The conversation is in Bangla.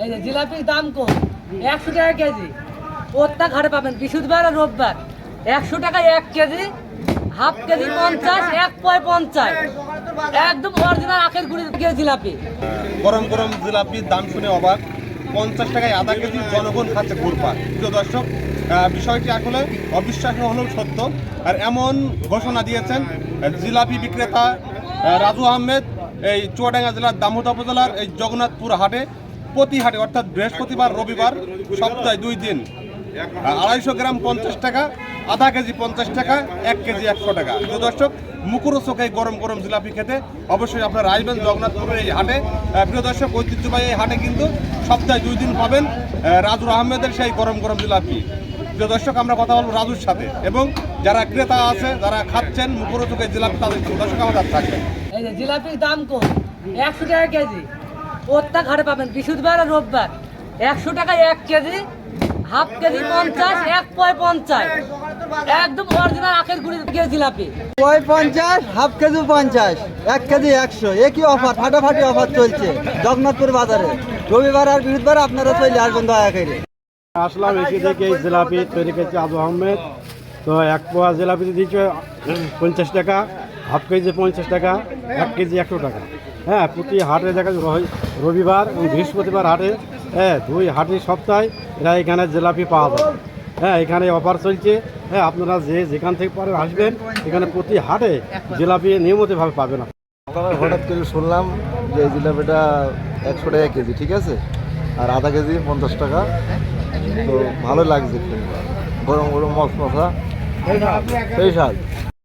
এই যে জিলাপির দাম কম, 100 টাকা কেজি। প্রত্যেক হাটে পাবেন বৃহস্পতিবার আর রোববার। 100 টাকা 1 কেজি, হাফ কেজি 50, 1 পয় 50। একদম অরিজিনাল আখের গুড়ির জিলাপি। গরম গরম জিলাপির দাম শুনে অবাক, 50 টাকায় আধা কেজি জনগণ খাচ্ছে ঘুরপাক। প্রিয় দর্শক, বিষয়টি আসলে অবিশ্বাস্য হলেও সত্য। আর এমন ঘোষণা দিয়েছেন জিলাপি বিক্রেতা রাজু আহমেদ এই চুয়াডাঙ্গা জেলার দামোদর উপজেলার এই জগন্নাথপুর হাটে, প্রতি হাটে অর্থাৎ বৃহস্পতিবার রবিবার সপ্তাহে 2 দিন 250 গ্রাম 50 টাকা, আধা কেজি 50 টাকা, 1 কেজি 100 টাকা। প্রিয় দর্শক, মুখরোচক এই গরম গরম জিলাপি খেতে অবশ্যই আপনারা আসবেন জগন্নাথপুরের এই হাটে। প্রিয় দর্শক, ঐতিহ্যবাহী এই হাটে কিন্তু সপ্তাহে 2 দিন পাবেন রাজুর আহমেদের সেই গরম গরম জিলাপি। প্রিয় দর্শক, আমরা কথা বলবো রাজুর সাথে এবং যারা ক্রেতা আছে, যারা খাচ্ছেন মুখরোচক এই জিলাপি, তাদের দর্শক আমাদের থাকবেন। এই যে জিলাপির দাম কম, 100 টাকা কেজি। প্রত্যেক হাটে পাবেন বৃহস্পতিবার আর রোববার। 100 টাকা 1 কেজি, হাফ কেজি 50, 1 পয় 50। একদম অরিজিনাল আখের গুড়ির জিলাপি। পয় 50, হাফ কেজি 50, 1 কেজি 100। একই অফার, ফাটাফাটি অফার চলছে জগন্নাথপুর বাজারে। রবিবার আর বৃহস্পতিবার আপনারা চলে আসবেন দয়া করে। আসলাম এসে থেকে এই জিলাপি তৈরি করছে আবু আহমেদ। তো 1 পোয়া জিলাপি দিচ্ছে 50 টাকা, হাফ কেজি 50 টাকা, 1 কেজি 100 টাকা। হ্যাঁ, প্রতি হাটে দেখা যায় রবিবার এবং বৃহস্পতিবার হাটে, হ্যাঁ 2 হাটের সপ্তাহে এরা এখানে জিলাপি পাওয়া যায়। হ্যাঁ, এখানে অফার চলছে। হ্যাঁ, আপনারা যেখান থেকে পারেন আসবেন, এখানে প্রতি হাটে জিলাপি নিয়মিতভাবে পাবেন। হঠাৎ করে শুনলাম যে এই জিলাপিটা 100 টাকা কেজি, ঠিক আছে, আর আধা কেজি 50 টাকা। তো ভালো লাগছে, গরম গরম মশমশা, সেই স্বাদ।